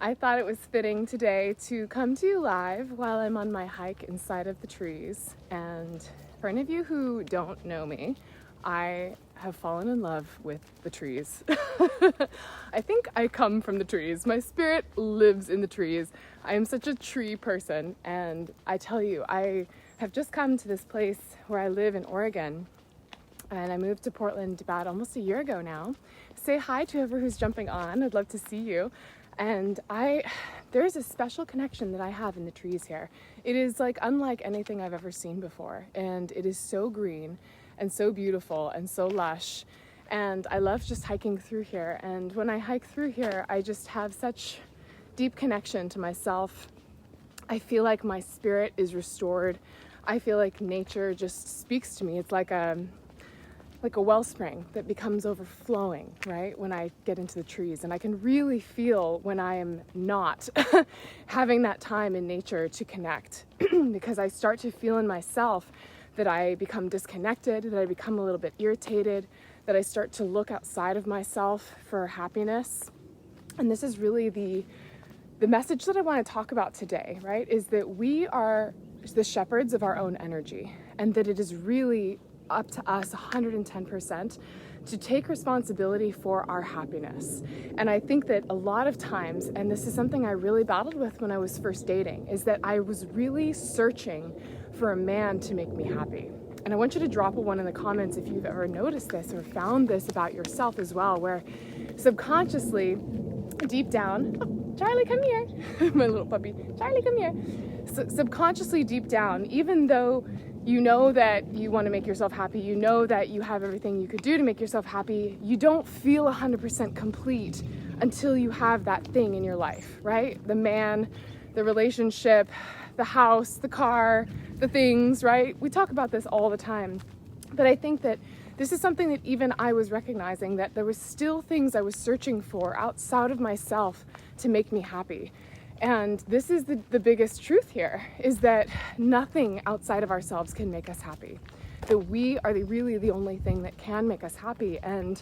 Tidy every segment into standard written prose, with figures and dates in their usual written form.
I thought it was fitting today to come to you live while I'm on my hike inside of the trees. And for any of you who don't know me, I have fallen in love with the trees. I think I come from the trees. My spirit lives in the trees. I am such a tree person, and I tell you, I have just come to this place where I live in Oregon, and I moved to Portland about almost a year ago now. Say hi to whoever who's jumping on. I'd love to see you. And there's a special connection that I have in the trees here. It is like unlike anything I've ever seen before, and it is so green and so beautiful and so lush. And I love just hiking through here. And when I hike through here, I just have such deep connection to myself. I feel like my spirit is restored. I feel like nature just speaks to me. It's like a wellspring that becomes overflowing, right? When I get into the trees, and I can really feel when I am not having that time in nature to connect, because I start to feel in myself that I become disconnected, that I become a little bit irritated, that I start to look outside of myself for happiness. And this is really the message that I want to talk about today, right? Is that we are the shepherds of our own energy, and that it is really up to us 110% to take responsibility for our happiness. And I think that a lot of times, and this is something I really battled with when I was first dating, is that I was really searching for a man to make me happy. And I want you to drop a one in the comments if you've ever noticed this or found this about yourself as well, where subconsciously, deep down, oh, Charlie, come here, my little puppy, Charlie, come here. So subconsciously, deep down, even though you know that you want to make yourself happy, you know that you have everything you could do to make yourself happy, you don't feel 100% complete until you have that thing in your life, right? The man, the relationship, the house, the car, the things, right? We talk about this all the time. But I think that this is something that even I was recognizing, that there was still things I was searching for outside of myself to make me happy. And this is the biggest truth here, is that nothing outside of ourselves can make us happy. That we are really the only thing that can make us happy. And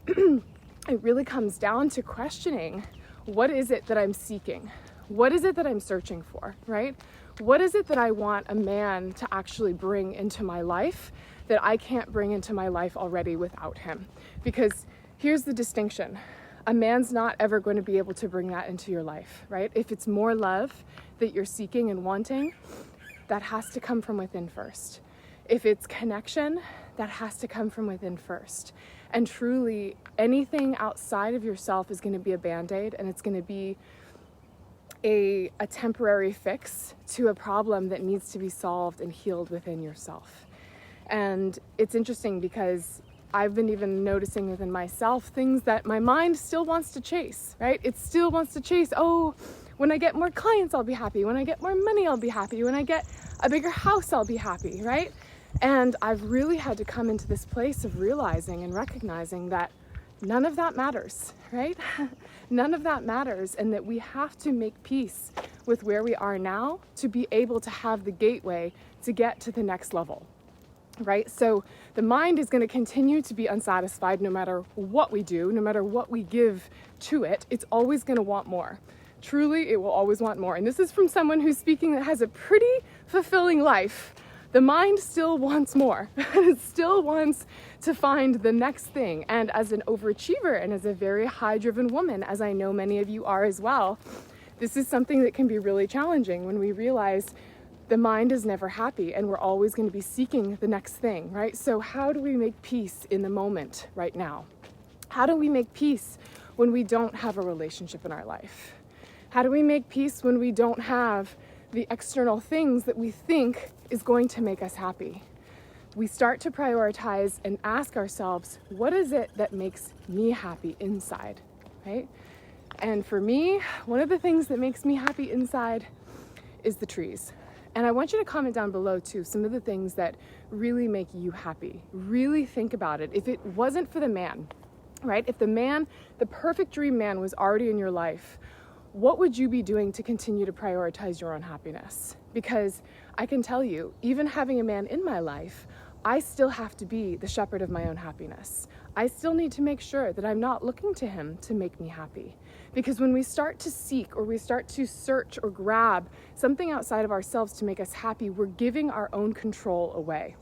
it really comes down to questioning, what is it that I'm seeking? What is it that I'm searching for, right? What is it that I want a man to actually bring into my life that I can't bring into my life already without him? Because here's the distinction. A man's not ever going to be able to bring that into your life, right? If it's more love that you're seeking and wanting, that has to come from within first. If it's connection, that has to come from within first. And truly, anything outside of yourself is going to be a Band-Aid, and it's going to be a temporary fix to a problem that needs to be solved and healed within yourself. And it's interesting because I've been even noticing within myself things that my mind still wants to chase, right? It still wants to chase, oh, when I get more clients, I'll be happy. When I get more money, I'll be happy. When I get a bigger house, I'll be happy, right? And I've really had to come into this place of realizing and recognizing that none of that matters, right? None of that matters, and that we have to make peace with where we are now to be able to have the gateway to get to the next level. Right? So the mind is going to continue to be unsatisfied no matter what we do, no matter what we give to it. It's always going to want more. Truly, it will always want more. And this is from someone who's speaking that has a pretty fulfilling life. The mind still wants more. It still wants to find the next thing. And as an overachiever and as a very high-driven woman, as I know many of you are as well, this is something that can be really challenging when we realize the mind is never happy, and we're always going to be seeking the next thing, right? So how do we make peace in the moment right now? How do we make peace when we don't have a relationship in our life? How do we make peace when we don't have the external things that we think is going to make us happy? We start to prioritize and ask ourselves, what is it that makes me happy inside, right? And for me, one of the things that makes me happy inside is the trees. And I want you to comment down below too, some of the things that really make you happy. Really think about it. If it wasn't for the man, right? If the man, the perfect dream man was already in your life, what would you be doing to continue to prioritize your own happiness? Because I can tell you, even having a man in my life, I still have to be the shepherd of my own happiness. I still need to make sure that I'm not looking to him to make me happy. Because when we start to seek or we start to search or grab something outside of ourselves to make us happy, we're giving our own control away.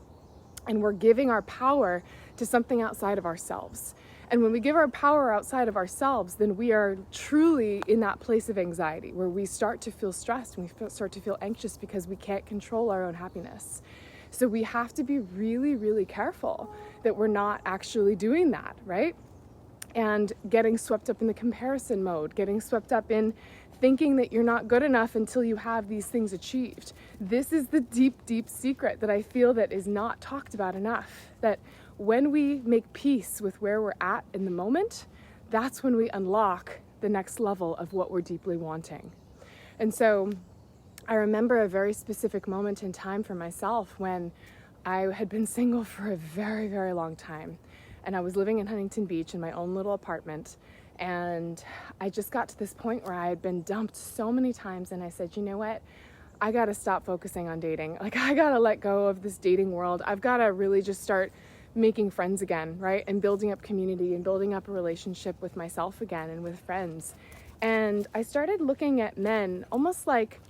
And we're giving our power to something outside of ourselves. And when we give our power outside of ourselves, then we are truly in that place of anxiety where we start to feel stressed and we start to feel anxious because we can't control our own happiness. So we have to be really, really careful that we're not actually doing that, right? And getting swept up in the comparison mode, getting swept up in thinking that you're not good enough until you have these things achieved. This is the deep, deep secret that I feel that is not talked about enough. That when we make peace with where we're at in the moment, that's when we unlock the next level of what we're deeply wanting. And so I remember a very specific moment in time for myself when I had been single for a very, very long time. And I was living in Huntington Beach in my own little apartment. And I just got to this point where I had been dumped so many times. And I said, you know what? I got to stop focusing on dating. Like, I got to let go of this dating world. I've got to really just start making friends again, right? And building up community and building up a relationship with myself again and with friends. And I started looking at men almost like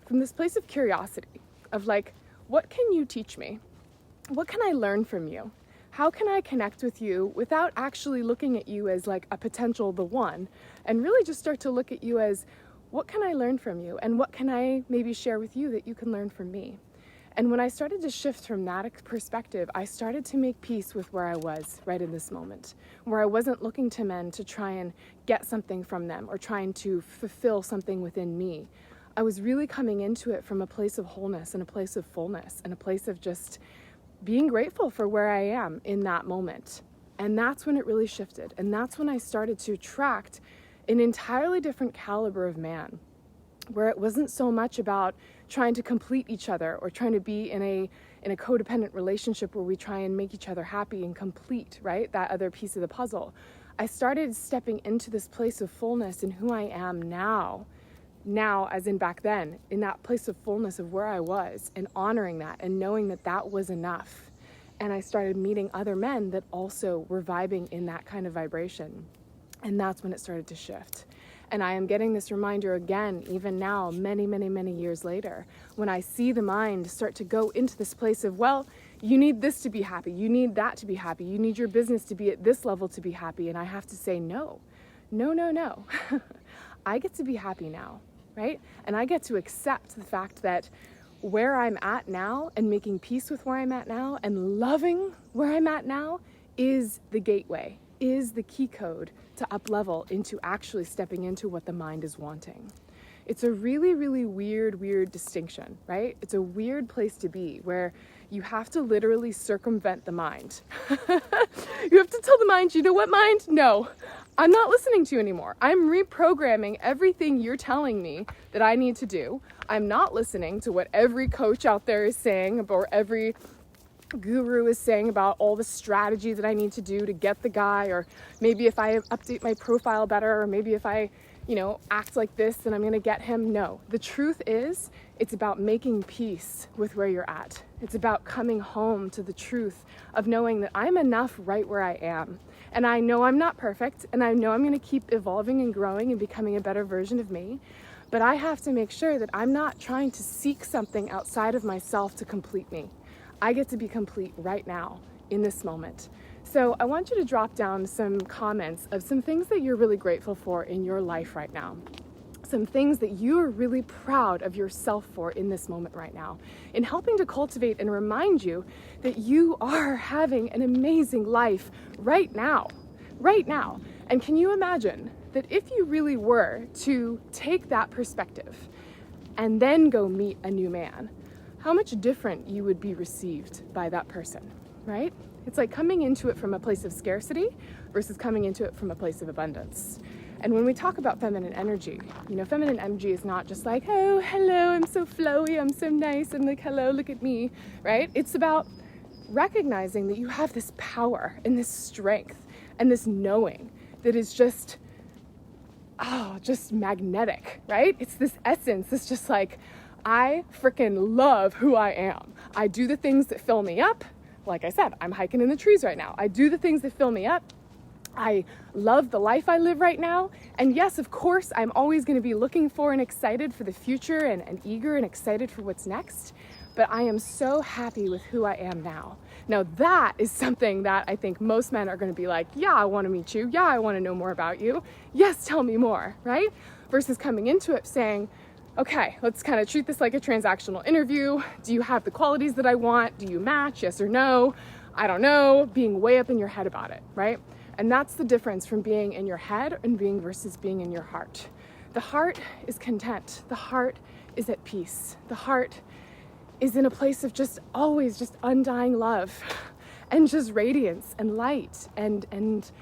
from this place of curiosity of like, what can you teach me? What can I learn from you? How can I connect with you without actually looking at you as like a potential the one, and really just start to look at you as, what can I learn from you? And what can I maybe share with you that you can learn from me? And when I started to shift from that perspective, I started to make peace with where I was right in this moment, where I wasn't looking to men to try and get something from them or trying to fulfill something within me. I was really coming into it from a place of wholeness and a place of fullness and a place of just being grateful for where I am in that moment. And that's when it really shifted. And that's when I started to attract an entirely different caliber of man, where it wasn't so much about trying to complete each other or trying to be in a codependent relationship where we try and make each other happy and complete, right? That other piece of the puzzle. I started stepping into this place of fullness in who I am now as in back then, in that place of fullness of where I was, and honoring that and knowing that that was enough. And I started meeting other men that also were vibing in that kind of vibration. And that's when it started to shift. And I am getting this reminder again, even now, many, many, many years later, when I see the mind start to go into this place of, well, you need this to be happy, you need that to be happy, you need your business to be at this level to be happy. And I have to say, no. I get to be happy now, right? And I get to accept the fact that where I'm at now and making peace with where I'm at now and loving where I'm at now is the gateway, is the key code to up level into actually stepping into what the mind is wanting. It's a really, really weird distinction, right? It's a weird place to be where you have to literally circumvent the mind. You have to tell the mind, you know what, mind? No, I'm not listening to you anymore. I'm reprogramming everything you're telling me that I need to do. I'm not listening to what every coach out there is saying or every guru is saying about all the strategy that I need to do to get the guy, or maybe if I update my profile better, or maybe if I, act like this, then I'm going to get him. No, the truth is it's about making peace with where you're at. It's about coming home to the truth of knowing that I'm enough right where I am. And I know I'm not perfect, and I know I'm going to keep evolving and growing and becoming a better version of me. But I have to make sure that I'm not trying to seek something outside of myself to complete me. I get to be complete right now in this moment. So I want you to drop down some comments of some things that you're really grateful for in your life right now. Some things that you are really proud of yourself for in this moment right now, in helping to cultivate and remind you that you are having an amazing life right now. And can you imagine that if you really were to take that perspective and then go meet a new man, how much different you would be received by that person, right? It's like coming into it from a place of scarcity versus coming into it from a place of abundance. And when we talk about feminine energy, feminine energy is not just like, oh, hello, I'm so flowy, I'm so nice, and like, hello, look at me, right? It's about recognizing that you have this power and this strength and this knowing that is just magnetic, right? It's this essence. It's just like, I freaking love who I am. I do the things that fill me up. like I said, I'm hiking in the trees right now. I do the things that fill me up. I love the life I live right now. And yes, of course, I'm always going to be looking for and excited for the future and eager and excited for what's next. But I am so happy with who I am now. Now that is something that I think most men are going to be like, yeah, I want to meet you. Yeah, I want to know more about you. Yes, tell me more, right? Versus coming into it saying, okay, let's kind of treat this like a transactional interview. Do you have the qualities that I want? Do you match? Yes or no? I don't know. Being way up in your head about it, right? And that's the difference from being in your head and being versus being in your heart. The heart is content. The heart is at peace. The heart is in a place of just always just undying love and just radiance and light and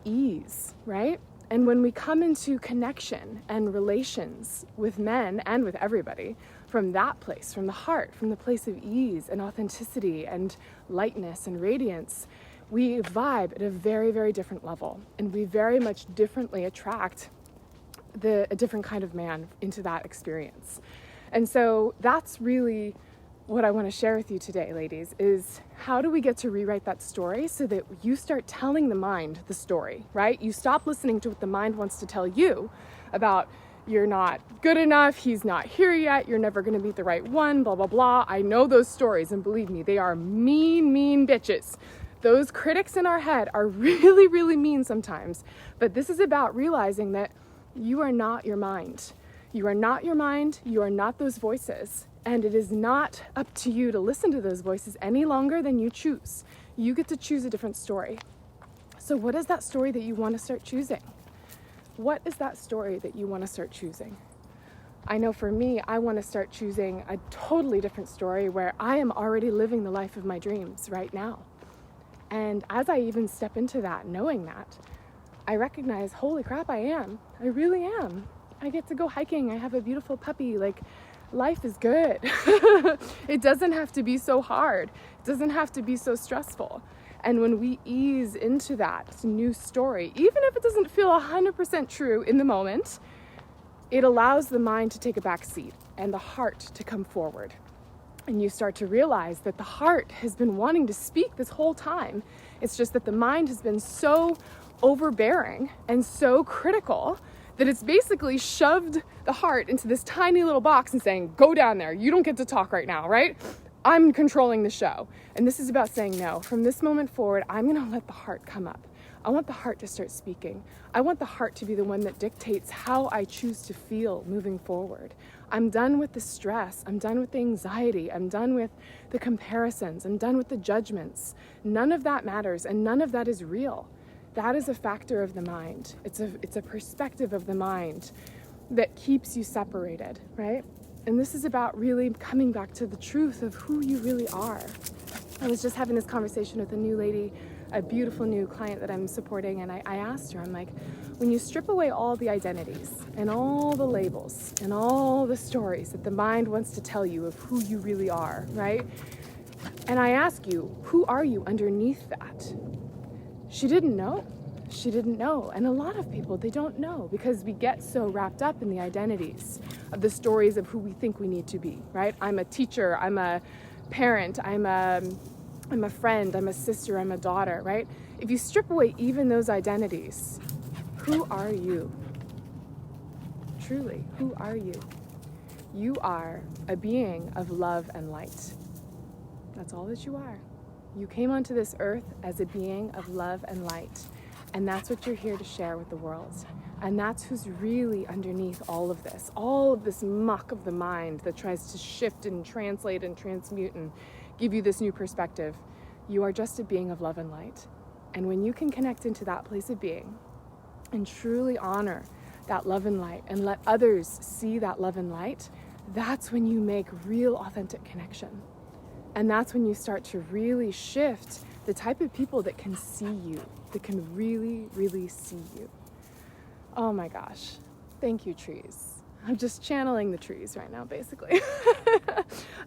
ease, right? And when we come into connection and relations with men and with everybody from that place, from the heart, from the place of ease and authenticity and lightness and radiance, we vibe at a very, very different level, and we very much differently attract a different kind of man into that experience. And so that's really what I want to share with you today, ladies, is how do we get to rewrite that story so that you start telling the mind the story, right? You stop listening to what the mind wants to tell you about you're not good enough, he's not here yet, you're never going to meet the right one, blah, blah, blah. I know those stories, and believe me, they are mean, mean bitches. Those critics in our head are really, really mean sometimes. But this is about realizing that you are not your mind. You are not your mind. You are not those voices. And it is not up to you to listen to those voices any longer than you choose. You get to choose a different story. So what is that story that you want to start choosing? What is that story that you want to start choosing? I know for me, I want to start choosing a totally different story where I am already living the life of my dreams right now. And as I even step into that, knowing that, I recognize, holy crap, I am. I really am. I get to go hiking. I have a beautiful puppy. Like, life is good. It doesn't have to be so hard. It doesn't have to be so stressful. And when we ease into that new story, even if it doesn't feel 100% true in the moment, it allows the mind to take a back seat and the heart to come forward. And you start to realize that the heart has been wanting to speak this whole time. It's just that the mind has been so overbearing and so critical that it's basically shoved the heart into this tiny little box and saying, go down there. You don't get to talk right now, right? I'm controlling the show. And this is about saying no. From this moment forward, I'm going to let the heart come up. I want the heart to start speaking. I want the heart to be the one that dictates how I choose to feel moving forward. I'm done with the stress. I'm done with the anxiety. I'm done with the comparisons. I'm done with the judgments. None of that matters, and none of that is real. That is a factor of the mind. It's a perspective of the mind that keeps you separated, right? And this is about really coming back to the truth of who you really are. I was just having this conversation with a new lady, a beautiful new client that I'm supporting, and I asked her, I'm like, when you strip away all the identities and all the labels and all the stories that the mind wants to tell you of who you really are, right? And I ask you, who are you underneath that? She didn't know. She didn't know. And a lot of people, they don't know because we get so wrapped up in the identities of the stories of who we think we need to be, right? I'm a teacher, I'm a parent, I'm a friend, I'm a sister, I'm a daughter, right? If you strip away even those identities, who are you? Truly, who are you? You are a being of love and light. That's all that you are. You came onto this earth as a being of love and light. And that's what you're here to share with the world. And that's who's really underneath all of this muck of the mind that tries to shift and translate and transmute and give you this new perspective. You are just a being of love and light. And when you can connect into that place of being and truly honor that love and light and let others see that love and light, that's when you make real authentic connection. And that's when you start to really shift the type of people that can see you, that can really, really see you. Oh my gosh. Thank you, trees. I'm just channeling the trees right now, basically.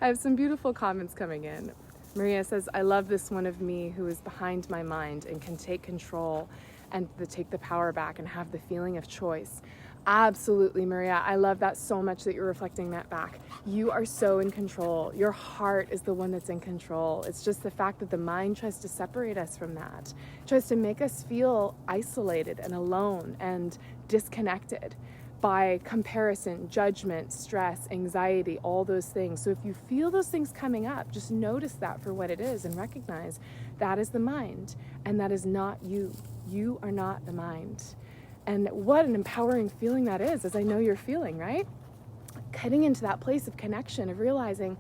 I have some beautiful comments coming in. Maria says, I love this one of me who is behind my mind and can take control and take the power back and have the feeling of choice. Absolutely, Maria. I love that so much that you're reflecting that back. You are so in control. Your heart is the one that's in control. It's just the fact that the mind tries to separate us from that, tries to make us feel isolated and alone and disconnected by comparison, judgment, stress, anxiety, all those things. So if you feel those things coming up, just notice that for what it is and recognize that is the mind and that is not you. You are not the mind. And what an empowering feeling that is, as I know you're feeling, right? Getting into that place of connection, of realizing,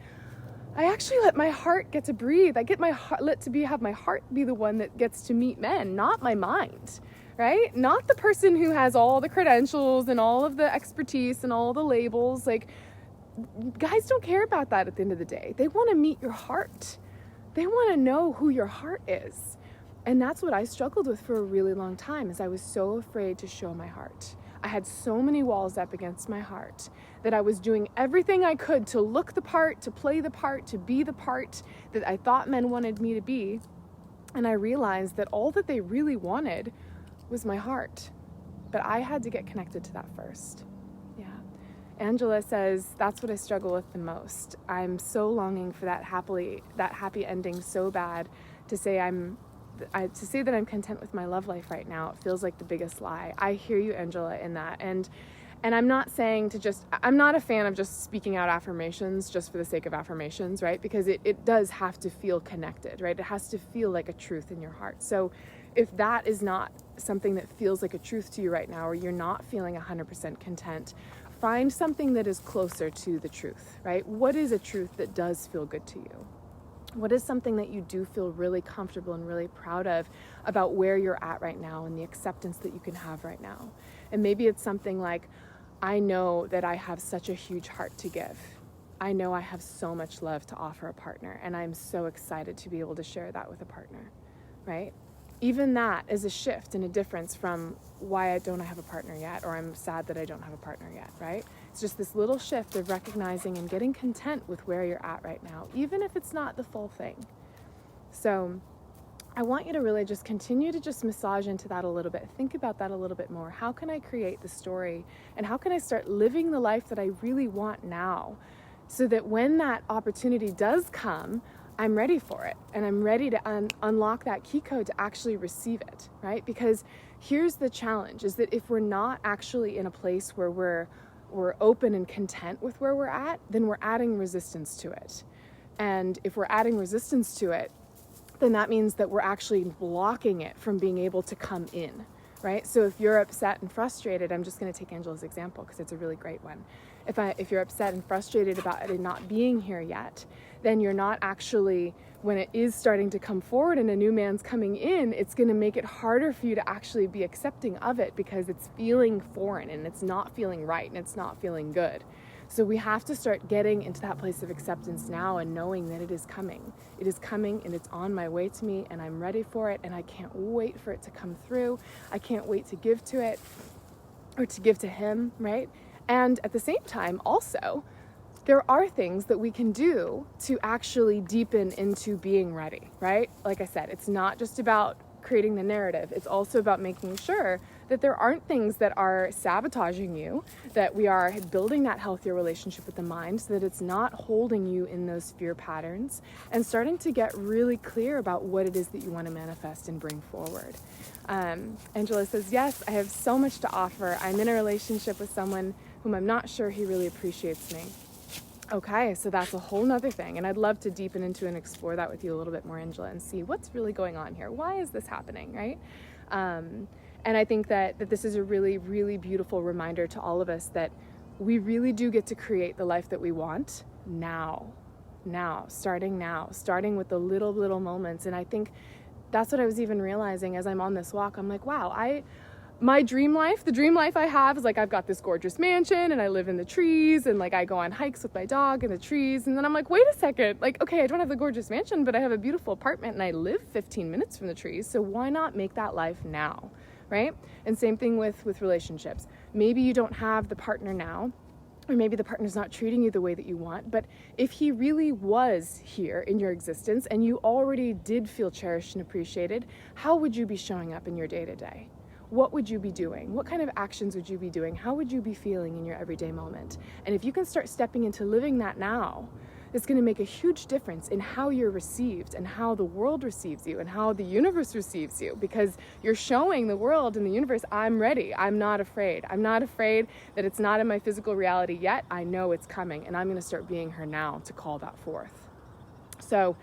I actually let my heart get to breathe. I get my heart have my heart be the one that gets to meet men, not my mind, right? Not the person who has all the credentials and all of the expertise and all the labels. Like, guys don't care about that at the end of the day. They want to meet your heart. They want to know who your heart is. And that's what I struggled with for a really long time, is I was so afraid to show my heart. I had so many walls up against my heart that I was doing everything I could to look the part, to play the part, to be the part that I thought men wanted me to be. And I realized that all that they really wanted was my heart. But I had to get connected to that first. Yeah. Angela says, that's what I struggle with the most. I'm so longing for that happy ending so bad. To say that I'm content with my love life right now, it feels like the biggest lie. I hear you, Angela, in that. And I'm not saying I'm not a fan of just speaking out affirmations just for the sake of affirmations, right? Because it does have to feel connected, right? It has to feel like a truth in your heart. So if that is not something that feels like a truth to you right now, or you're not feeling 100% content, find something that is closer to the truth, right? What is a truth that does feel good to you? What is something that you do feel really comfortable and really proud of about where you're at right now and the acceptance that you can have right now? And maybe it's something like, I know that I have such a huge heart to give. I know I have so much love to offer a partner, and I'm so excited to be able to share that with a partner, right? Even that is a shift and a difference from why don't I have a partner yet, or I'm sad that I don't have a partner yet, right? It's just this little shift of recognizing and getting content with where you're at right now, even if it's not the full thing. So I want you to really just continue to just massage into that a little bit. Think about that a little bit more. How can I create the story, and how can I start living the life that I really want now, so that when that opportunity does come, I'm ready for it, and I'm ready to unlock that key code to actually receive it, right? Because here's the challenge, is that if we're not actually in a place where we're open and content with where we're at, then we're adding resistance to it. And if we're adding resistance to it, then that means that we're actually blocking it from being able to come in, right? So if you're upset and frustrated, I'm just going to take Angela's example because it's a really great one. If you're upset and frustrated about it not being here yet, then you're not actually, when it is starting to come forward and a new man's coming in, it's going to make it harder for you to actually be accepting of it, because it's feeling foreign and it's not feeling right and it's not feeling good. So we have to start getting into that place of acceptance now and knowing that it is coming. It is coming and it's on my way to me, and I'm ready for it, and I can't wait for it to come through. I can't wait to give to it, or to give to him, right? And at the same time, also, there are things that we can do to actually deepen into being ready, right? Like I said, it's not just about creating the narrative. It's also about making sure that there aren't things that are sabotaging you, that we are building that healthier relationship with the mind, so that it's not holding you in those fear patterns, and starting to get really clear about what it is that you want to manifest and bring forward. Angela says, yes, I have so much to offer. I'm in a relationship with someone whom I'm not sure he really appreciates me. Okay, so that's a whole nother thing, and I'd love to deepen into and explore that with you a little bit more, Angela, and see what's really going on here. Why is this happening, right? And I think that this is a really, really beautiful reminder to all of us that we really do get to create the life that we want now, starting with the little moments. And I think that's what I was even realizing as I'm on this walk. I'm like, wow, the dream life I have is like, I've got this gorgeous mansion and I live in the trees, and like I go on hikes with my dog in the trees. And then I'm like, wait a second, like, okay, I don't have the gorgeous mansion, but I have a beautiful apartment and I live 15 minutes from the trees. So why not make that life now, right? And same thing with relationships. Maybe you don't have the partner now, or maybe the partner's not treating you the way that you want, but if he really was here in your existence and you already did feel cherished and appreciated, how would you be showing up in your day-to-day? what would you be doing? What kind of actions would you be doing? How would you be feeling in your everyday moment? And if you can start stepping into living that now, it's going to make a huge difference in how you're received and how the world receives you and how the universe receives you, because you're showing the world and the universe, I'm ready. I'm not afraid. I'm not afraid that it's not in my physical reality yet. I know it's coming, and I'm going to start being her now to call that forth. So,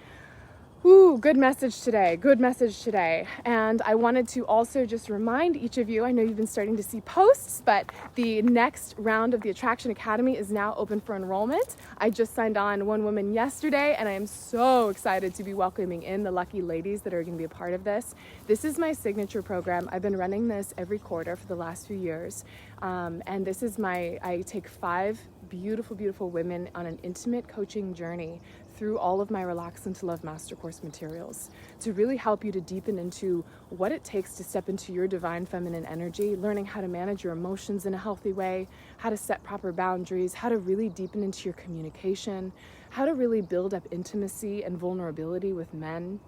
good message today. Good message today. And I wanted to also just remind each of you, I know you've been starting to see posts, but the next round of the Attraction Academy is now open for enrollment. I just signed on one woman yesterday, and I am so excited to be welcoming in the lucky ladies that are going to be a part of this. This is my signature program. I've been running this every quarter for the last few years. And this is I take 5 beautiful, beautiful women on an intimate coaching journey through all of my Relax into Love Master Course materials to really help you to deepen into what it takes to step into your divine feminine energy, learning how to manage your emotions in a healthy way, how to set proper boundaries, how to really deepen into your communication, how to really build up intimacy and vulnerability with men,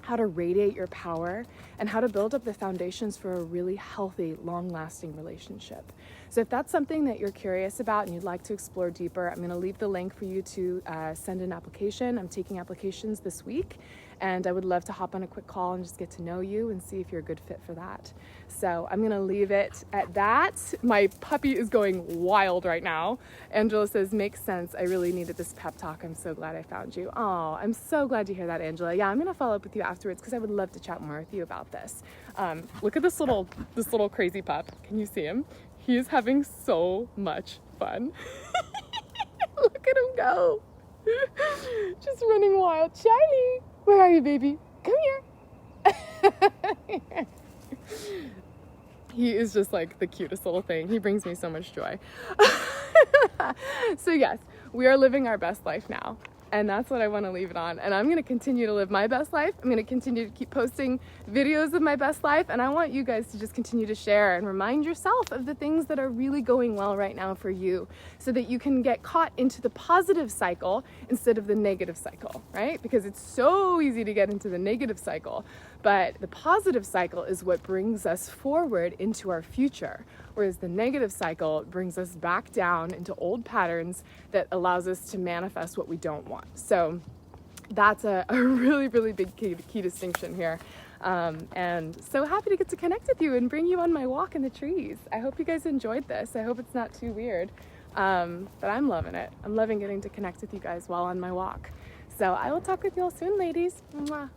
how to radiate your power, and how to build up the foundations for a really healthy, long-lasting relationship. So if that's something that you're curious about and you'd like to explore deeper, I'm going to leave the link for you to send an application. I'm taking applications this week, and I would love to hop on a quick call and just get to know you and see if you're a good fit for that. So I'm going to leave it at that. My puppy is going wild right now. Angela says, makes sense. I really needed this pep talk. I'm so glad I found you. Oh, I'm so glad to hear that, Angela. Yeah, I'm going to follow up with you afterwards because I would love to chat more with you about this. Look at this little crazy pup. Can you see him? He is having so much fun. Look at him go. Just running wild. Charlie, where are you, baby? Come here. He is just like the cutest little thing. He brings me so much joy. So yes, we are living our best life now. And that's what I want to leave it on. And I'm going to continue to live my best life. I'm going to continue to keep posting videos of my best life. And I want you guys to just continue to share and remind yourself of the things that are really going well right now for you, so that you can get caught into the positive cycle instead of the negative cycle, right? Because it's so easy to get into the negative cycle. But the positive cycle is what brings us forward into our future, whereas the negative cycle brings us back down into old patterns that allows us to manifest what we don't want. So that's a really, really big key distinction here. And so happy to get to connect with you and bring you on my walk in the trees. I hope you guys enjoyed this. I hope it's not too weird. But I'm loving it. I'm loving getting to connect with you guys while on my walk. So I will talk with you all soon, ladies. Mwah.